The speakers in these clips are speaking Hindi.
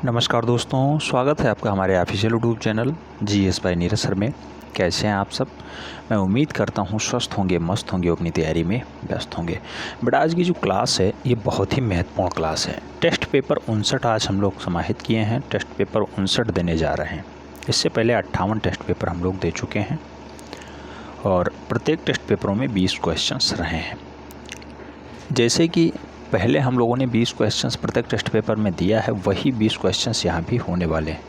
नमस्कार दोस्तों, स्वागत है आपका हमारे official YouTube channel GS by Neeraj sir में। कैसे हैं आप सब? मैं उम्मीद करता हूं स्वस्थ होंगे, मस्त होंगे, अपनी तैयारी में व्यस्त होंगे। बट आज की जो क्लास है ये बहुत ही महत्वपूर्ण क्लास है। टेस्ट पेपर 59 आज हम लोग समाहित किए हैं। टेस्ट पेपर 59 देने जा रहे हैं। इससे पहले 58 टेस्ट पेपर हम लोग दे चुके हैं और प्रत्येक टेस्ट पेपरों में 20 क्वेश्चंस रहे हैं। जैसे कि पहले हम लोगों ने 20 क्वेश्चंस प्रत्येक टेस्ट पेपर में दिया है, वही 20 क्वेश्चंस यहाँ भी होने वाले हैं।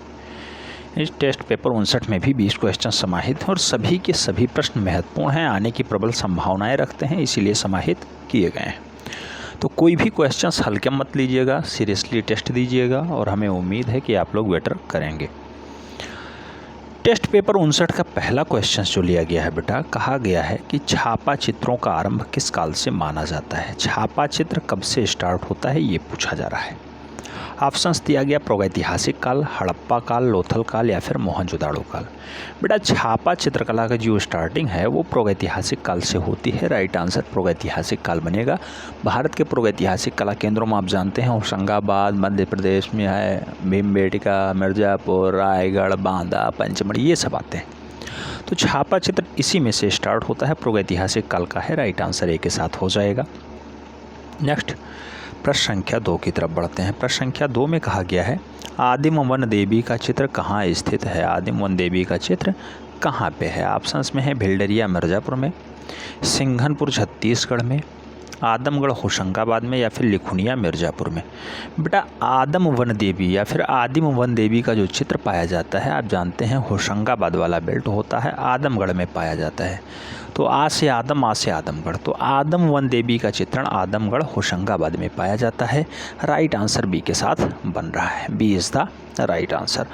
इस टेस्ट पेपर 59 में भी 20 क्वेश्चन समाहित हैं और सभी के सभी प्रश्न महत्वपूर्ण हैं, आने की प्रबल संभावनाएं रखते हैं, इसीलिए समाहित किए गए हैं। तो कोई भी क्वेश्चंस हल्के मत लीजिएगा, सीरियसली टेस्ट दीजिएगा और हमें उम्मीद है कि आप लोग बेटर करेंगे। टेस्ट पेपर 59 का पहला क्वेश्चन जो लिया गया है बेटा, कहा गया है कि छापा चित्रों का आरंभ किस काल से माना जाता है। छापा चित्र कब से स्टार्ट होता है ये पूछा जा रहा है। ऑप्शंस दिया गया प्रागैतिहासिक काल, हड़प्पा काल, लोथल काल या फिर मोहनजोदाड़ो काल। बेटा छापा चित्रकला का जो स्टार्टिंग है वो प्रागैतिहासिक काल से होती है। राइट आंसर प्रागैतिहासिक काल बनेगा। भारत के प्रागैतिहासिक कला केंद्रों में आप जानते हैं होशंगाबाद मध्य प्रदेश में है, भीमबेटका, मिर्ज़ापुर, रायगढ़, बांदा, पंचमढ़ी, ये सब आते हैं। तो छापा चित्र इसी में से स्टार्ट होता है, प्रागैतिहासिक काल का है। राइट आंसर ए के साथ हो जाएगा। नेक्स्ट प्रश्न संख्या 2 की तरफ बढ़ते हैं। प्रश्न संख्या 2 में कहा गया है आदिम वन देवी का चित्र कहाँ स्थित है। आदिम वन देवी का चित्र कहाँ पे है? ऑप्शंस में है भिल्डरिया मिर्ज़ापुर में, सिंघनपुर छत्तीसगढ़ में, आदमगढ़ होशंगाबाद में या फिर लिखुनिया मिर्ज़ापुर में। बेटा आदम वन देवी या फिर आदिम वन देवी का जो चित्र पाया जाता है, आप जानते हैं होशंगाबाद वाला बेल्ट होता है, आदमगढ़ में पाया जाता है। तो आ से आदम, आ से आदमगढ़, तो आदम वन देवी का चित्रण आदमगढ़ होशंगाबाद में पाया जाता है। राइट आंसर बी के साथ बन रहा है। B is the right answer.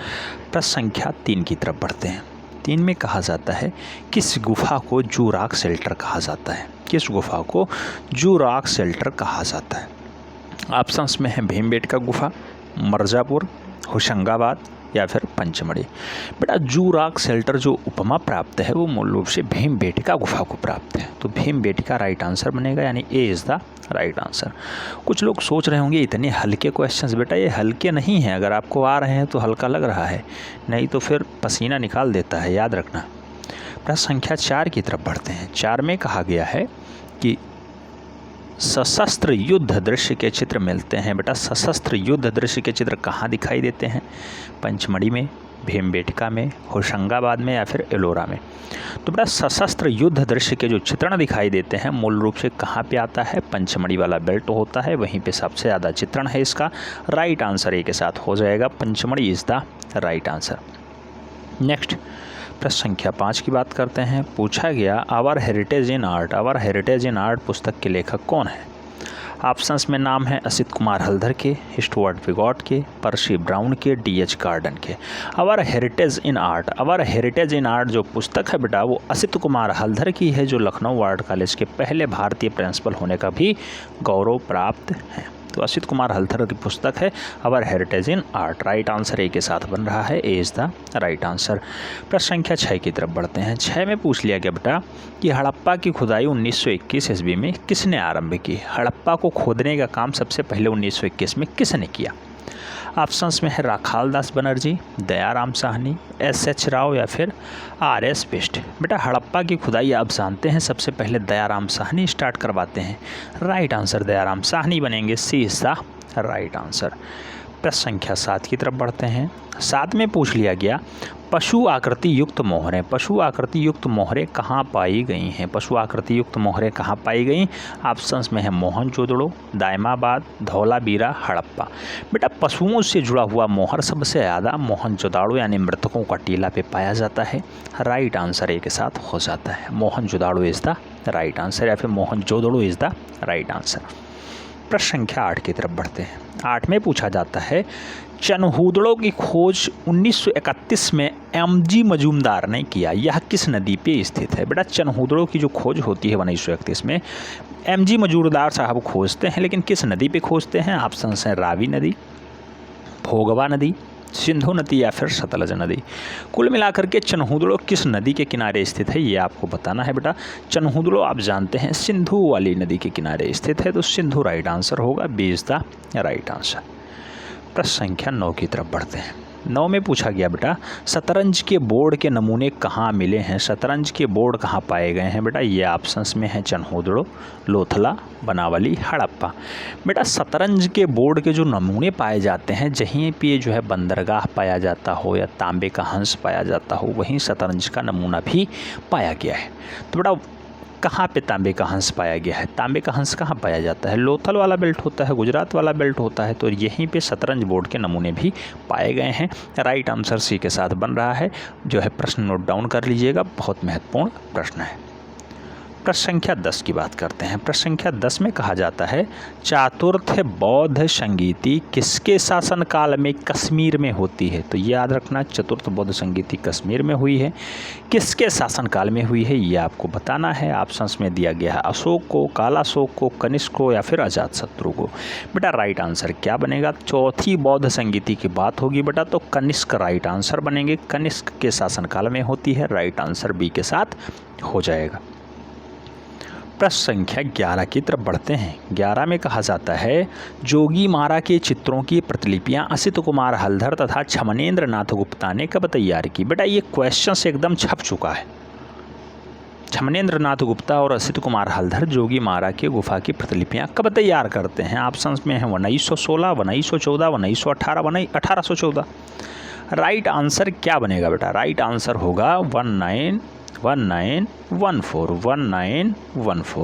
प्रश्न संख्या 3 की तरफ बढ़ते हैं। 3 में कहा जाता है किस गुफा को जू रॉक शेल्टर कहा जाता है। किस गुफा को जू रॉक शेल्टर कहा जाता है? ऑप्शंस में है भीमबेटका गुफा, मिर्ज़ापुर, होशंगाबाद या फिर पंचमढ़ी। बेटा जू रॉक शेल्टर जो उपमा प्राप्त है वो मूल रूप से भीमबेटका गुफा को प्राप्त है। तो भीमबेटका राइट आंसर बनेगा, यानी ए इज़ द राइट आंसर। कुछ लोग सोच रहे होंगे इतने हल्के क्वेश्चंस, बेटा ये हल्के नहीं हैं। अगर आपको आ रहे हैं तो हल्का लग रहा है, नहीं तो फिर पसीना निकाल देता है, याद रखना। प्रश्न संख्या 4 की तरफ बढ़ते हैं। 4 में कहा गया है कि सशस्त्र युद्ध दृश्य के चित्र मिलते हैं। बेटा सशस्त्र युद्ध दृश्य के चित्र कहाँ दिखाई देते हैं? पंचमढ़ी में, भीमबेटका में, होशंगाबाद में या फिर एलोरा में। तो बेटा सशस्त्र युद्ध दृश्य के जो चित्रण दिखाई देते हैं मूल रूप से कहाँ पे आता है? पंचमढ़ी वाला बेल्ट होता है, वहीं पे सबसे ज़्यादा चित्रण है इसका। राइट आंसर ए के साथ हो जाएगा। Pachmarhi is the right answer. Next प्रश्न संख्या 5 की बात करते हैं। पूछा गया our heritage in art. Our heritage in art पुस्तक के लेखक कौन है? ऑप्शंस में नाम है असित कुमार हल्दर के, स्टुअर्ट पिगॉट के, पर्सी ब्राउन के, DH गार्डन के। Our heritage in art, our heritage in art जो पुस्तक है बेटा वो असित कुमार हल्दर की है, जो लखनऊ आर्ट कॉलेज के पहले भारतीय प्रिंसिपल होने का भी गौरव प्राप्त है। तो असित कुमार हल्दर की पुस्तक है our heritage in art. Right answer A के साथ बन रहा है। A is the right answer. प्रश्न संख्या 6 की तरफ बढ़ते हैं। 6 में पूछ लिया गया बेटा कि हड़प्पा की खुदाई 1921 ईस्वी में किसने आरंभ की? हड़प्पा को खोदने का काम सबसे पहले 1921 में किसने किया? ऑप्शंस में है राखाल दास बनर्जी, दयाराम साहनी, SH राव या फिर RS बिष्ट। बेटा हड़प्पा की खुदाई आप जानते हैं सबसे पहले दयाराम साहनी स्टार्ट करवाते हैं। राइट आंसर दयाराम साहनी बनेंगे। सी इज़ द राइट आंसर। प्रश्न संख्या 7 की तरफ बढ़ते हैं। 7 में पूछ लिया गया पशु आकृति युक्त मोहरें। पशु आकृति युक्त मोहरें कहाँ पाई गई हैं? पशु आकृति युक्त मोहरें कहाँ पाई गई? ऑप्शंस में है मोहनजोदड़ो, दायमाबाद, धौलावीरा, हड़प्पा। बेटा पशुओं से जुड़ा हुआ मोहर सबसे ज़्यादा मोहनजोदड़ो यानी मृतकों का टीला पे पाया जाता है। राइट आंसर ए के साथ हो जाता है। Mohenjodaro is the right answer या फिर Mohenjodaro is the right answer. प्रश्न संख्या 8 की तरफ बढ़ते हैं। 8 में पूछा जाता है चनहूदड़ों की खोज 1931 में MG मजूमदार ने किया। यह किस नदी पे स्थित है? बेटा चनहूदड़ों की जो खोज होती है 1931 में MG मजूमदार साहब खोजते हैं, लेकिन किस नदी पे खोजते हैं? ऑप्शन हैं रावी नदी, भोगवा नदी, सिंधु नदी या फिर सतलज नदी। कुल मिलाकर के चनहूदड़ो किस नदी के किनारे स्थित है ये आपको बताना है बेटा। चनहूदड़ो आप जानते हैं सिंधु वाली नदी के किनारे स्थित है, तो सिंधु राइट आंसर होगा। B is the right answer. प्रश्न संख्या 9 की तरफ बढ़ते हैं। 9 में पूछा गया बेटा शतरंज के बोर्ड के नमूने कहाँ मिले हैं। शतरंज के बोर्ड कहाँ पाए गए हैं बेटा, ये ऑप्शंस में है चनहोदड़ो, लोथला, बनावली, हड़प्पा। बेटा शतरंज के बोर्ड के जो नमूने पाए जाते हैं, जहीं पे जो है बंदरगाह पाया जाता हो या तांबे का हंस पाया जाता हो, वहीं शतरंज का नमूना भी पाया गया है। तो बेटा कहाँ पे तांबे का हंस पाया गया है, तांबे का हंस कहाँ पाया जाता है, लोथल वाला बेल्ट होता है, गुजरात वाला बेल्ट होता है, तो यहीं पे शतरंज बोर्ड के नमूने भी पाए गए हैं। राइट आंसर सी के साथ बन रहा है। जो है प्रश्न नोट डाउन कर लीजिएगा, बहुत महत्वपूर्ण प्रश्न है। प्रश्न संख्या 10 की बात करते हैं। प्रश्न संख्या 10 में कहा जाता है चातुर्थ बौद्ध संगीति किसके शासनकाल में कश्मीर में होती है। तो ये याद रखना, चतुर्थ बौद्ध संगीति कश्मीर में हुई है। किसके शासनकाल में हुई है ये आपको बताना है। ऑप्शंस में दिया गया है अशोक को, कालाशोक को, कनिष्क को या फिर अजातशत्रु को। बेटा राइट आंसर क्या बनेगा, चौथी बौद्ध संगीति की बात होगी बेटा तो कनिष्क राइट आंसर बनेंगे। कनिष्क के शासनकाल में होती है, राइट आंसर बी के साथ हो जाएगा। प्रश्न संख्या 11 की तरफ बढ़ते हैं। 11 में कहा जाता है जोगी मारा के चित्रों की प्रतिलिपियां असित कुमार हलधर तथा छमनेन्द्र नाथ गुप्ता ने कब तैयार की। बेटा ये क्वेश्चन से एकदम छप चुका है। छमनेन्द्र नाथ गुप्ता और असित कुमार हलधर जोगी मारा के गुफा की प्रतिलिपियां कब तैयार करते हैं। ऑप्शंस में है 1916, 1914, 1918, 1814। राइट आंसर क्या बनेगा बेटा, राइट आंसर होगा 1914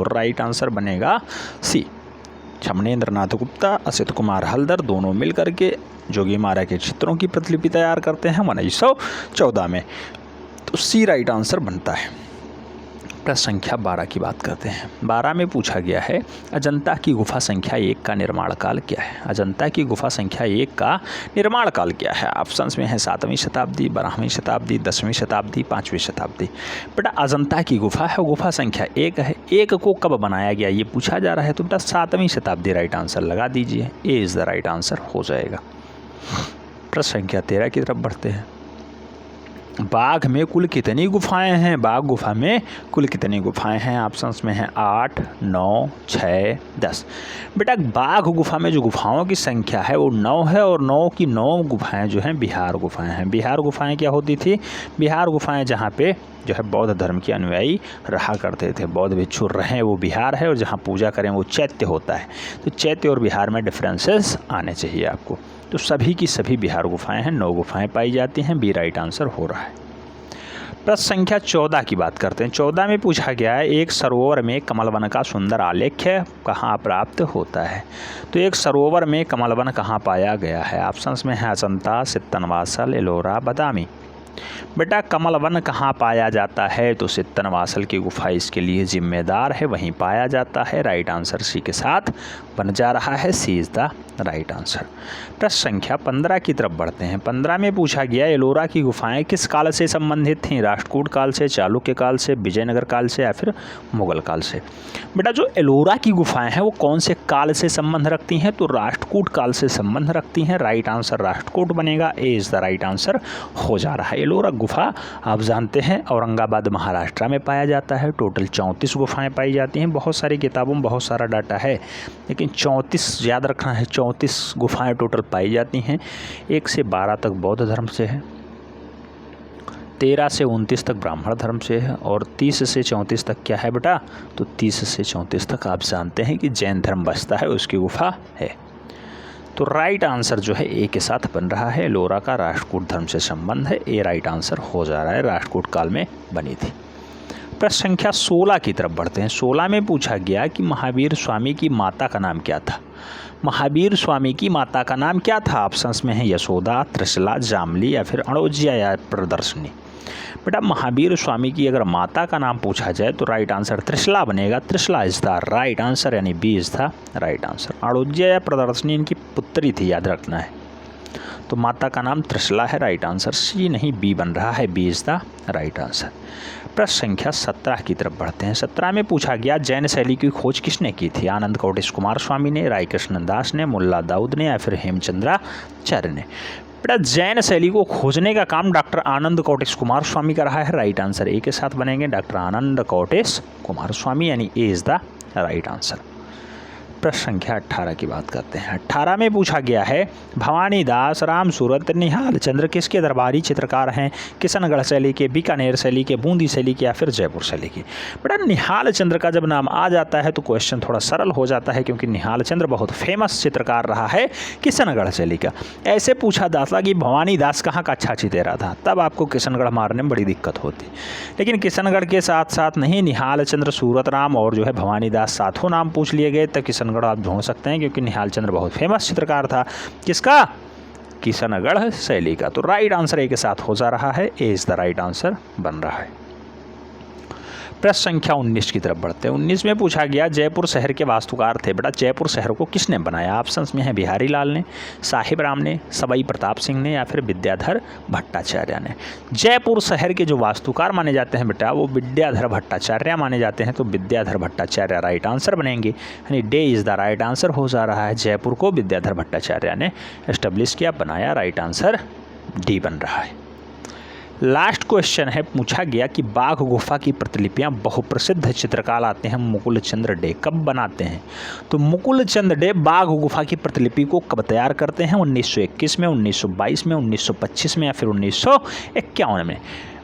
राइट आंसर बनेगा सी। छमनेन्द्र नाथ गुप्ता, असित कुमार हलधर दोनों मिल करके जोगी मारा के चित्रों की प्रतिलिपि तैयार करते हैं 1914 में, तो सी राइट आंसर बनता है। प्रश्न संख्या 12 की बात करते हैं। 12 में पूछा गया है अजंता की गुफा संख्या 1 का निर्माण काल क्या है। अजंता की गुफा संख्या 1 का निर्माण काल क्या है। ऑप्शंस में है 7वीं शताब्दी, 12वीं शताब्दी, 10वीं शताब्दी, 5वीं शताब्दी। बेटा अजंता की गुफा है, गुफा संख्या 1 है। 1 को कब बनाया गया ये पूछा जा रहा है, तो बेटा 7वीं शताब्दी राइट आंसर लगा दीजिए, ए इज़ द राइट आंसर हो जाएगा। प्रश्न संख्या 13 की तरफ बढ़ते हैं। बाघ में कुल कितनी गुफाएं हैं। बाघ गुफा में कुल कितनी गुफाएं हैं। ऑप्शंस में है 8, 9, 6, 10। बेटा बाघ गुफा में जो गुफाओं की संख्या है वो 9 है, और 9 की 9 गुफाएं जो हैं बिहार गुफाएं हैं। बिहार गुफाएं क्या होती थी, बिहार गुफाएं जहाँ पे जो है बौद्ध धर्म के अनुयायी रहा करते थे, बौद्ध भिक्षु रहें वो बिहार है, और जहाँ पूजा करें वो चैत्य होता है। तो चैत्य और बिहार में डिफरेंसेस आने चाहिए आपको। तो सभी की सभी बिहार गुफाएं हैं, 9 गुफाएं पाई जाती हैं, बी राइट आंसर हो रहा है। प्रश्न संख्या 14 की बात करते हैं। 14 में पूछा गया है एक सरोवर में कमलवन का सुंदर आलेख्य कहाँ प्राप्त होता है। तो एक सरोवर में कमलवन कहाँ पाया गया है। ऑप्शंस में है अजंता, सित्तनवासल, एलोरा, बदामी। बेटा कमलवन कहाँ पाया जाता है, तो सित्तनवासल की गुफा इसके लिए जिम्मेदार है, वहीं पाया जाता है। राइट आंसर सी के साथ बन जा रहा है, सी इज़ द राइट आंसर। प्रश्न संख्या 15 की तरफ बढ़ते हैं। 15 में पूछा गया एलोरा की गुफाएं किस काल से संबंधित थीं। राष्ट्रकूट काल से, चालुक्य काल से, विजयनगर काल से या फिर मुगल काल से। बेटा जो एलोरा की गुफाएं हैं वो कौन से काल से संबंध रखती हैं, तो राष्ट्रकूट काल से संबंध रखती हैं। राइट आंसर राष्ट्रकूट बनेगा, ए इज़ द राइट आंसर हो जा रहा है। एलोरा गुफा आप जानते हैं औरंगाबाद महाराष्ट्र में पाया जाता है। टोटल 34 गुफाएं पाई जाती हैं। बहुत सारी किताबों में बहुत सारा डाटा है, लेकिन 34 याद रखना है, 34 गुफाएं टोटल पाई जाती हैं। 1 से 12 तक बौद्ध धर्म से है, 13 से 29 तक ब्राह्मण धर्म से है, और 30 से 34 तक क्या है बेटा, तो 30 से 34 तक आप जानते हैं कि जैन धर्म बसता है, उसकी गुफा है। तो राइट आंसर जो है ए के साथ बन रहा है। एलोरा का राष्ट्रकूट धर्म से संबंध है, ए राइट आंसर हो जा रहा है, राष्ट्रकूट काल में बनी थी। प्रश्न संख्या 16 की तरफ बढ़ते हैं। 16 में पूछा गया कि महावीर स्वामी की माता का नाम क्या था। महावीर स्वामी की माता का नाम क्या था। ऑप्शंस में है यशोदा, त्रिशला, जामली या फिर अणोजिया या प्रदर्शनी। बेटा महावीर स्वामी की अगर माता का नाम पूछा जाए तो राइट आंसर त्रिशला बनेगा। Trishala is the right answer, यानी B is the right answer. अणोजिया या प्रदर्शनी इनकी पुत्री थी, याद रखना है। तो माता का नाम त्रिशला है, राइट आंसर सी नहीं बी बन रहा है, B is the right answer. प्रश्न संख्या 17 की तरफ बढ़ते हैं। 17 में पूछा गया जैन शैली की खोज किसने की थी। आनंद कोटेश कुमार स्वामी ने, राय कृष्ण दास ने, मुल्ला दाऊद ने या फिर हेमचंद्राचार्य ने। बेटा जैन शैली को खोजने का काम डॉक्टर आनंद कोटेश कुमार स्वामी का रहा है। राइट आंसर ए के साथ बनेंगे, डॉक्टर आनंद कोटेश कुमार स्वामी, यानी ए इज़ द राइट आंसर। प्रश्न संख्या 18 की बात करते हैं। 18 में पूछा गया है भवानी दास, राम सूरत, निहाल चंद्र किसके दरबारी चित्रकार हैं? किशनगढ़ शैली के, बीकानेर शैली के, बूंदी शैली के या फिर जयपुर शैली की? बेटा निहाल चंद्र का जब नाम आ जाता है तो क्वेश्चन थोड़ा सरल हो जाता है, क्योंकि निहाल चंद्र बहुत फेमस चित्रकार रहा है किशनगढ़ शैली का। ऐसे पूछा दाता कि भवानी दास कहाँ का छाछी दे रहा था, तब आपको किशनगढ़ मारने में बड़ी दिक्कत होती। लेकिन किशनगढ़ के साथ साथ नहीं, निहाल चंद्र, सूरत राम और जो है भवानी दास सातों नाम पूछ लिए गए, तब किशनगढ़ आप ढूंढ सकते हैं, क्योंकि निहाल चंद्र बहुत फेमस चित्रकार था। किसका? किशनगढ़ शैली का। तो राइट आंसर ए के साथ हो जा रहा है, ए इज द राइट आंसर बन रहा है। प्रश्न संख्या 19 की तरफ बढ़ते हैं। 19 में पूछा गया जयपुर शहर के वास्तुकार थे। बेटा जयपुर शहर को किसने बनाया? ऑप्शंस में है बिहारी लाल ने, साहिब राम ने, सवाई प्रताप सिंह ने या फिर विद्याधर भट्टाचार्य ने। जयपुर शहर के जो वास्तुकार माने जाते हैं बेटा वो विद्याधर भट्टाचार्य माने जाते हैं, तो विद्याधर भट्टाचार्य राइट आंसर बनेंगे, यानी day is the right answer हो जा रहा है। जयपुर को विद्याधर भट्टाचार्य ने एस्टेब्लिश किया, बनाया, राइट आंसर डी बन रहा है। लास्ट क्वेश्चन है, पूछा गया कि बाघ गुफा की प्रतिलिपियां बहुप्रसिद्ध चित्रकार आते हैं मुकुल चंद्र डे कब बनाते हैं? तो मुकुल चंद्र डे बाघ गुफा की प्रतिलिपि को कब तैयार करते हैं? 1921 में, 1922 में, 1925 में या फिर 1951 में?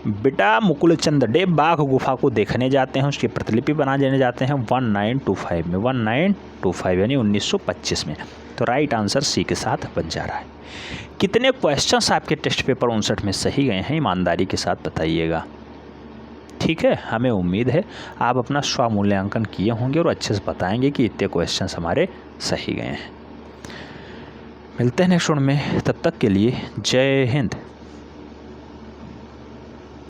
बेटा मुकुल चंद्र डे बाघ गुफा को देखने जाते हैं, उसकी प्रतिलिपि बना देने जाते हैं 1925 में, 1925 यानी 1925 में। तो राइट आंसर सी के साथ बन जा रहा है। कितने क्वेश्चंस आपके टेस्ट पेपर 59 में सही गए हैं, ईमानदारी के साथ बताइएगा। ठीक है, हमें उम्मीद है आप अपना स्वमूल्यांकन किए होंगे और अच्छे से बताएंगे कि इतने क्वेश्चंस हमारे सही गए हैं। मिलते हैं नेक्स्ट वन में, तब तक के लिए जय हिंद।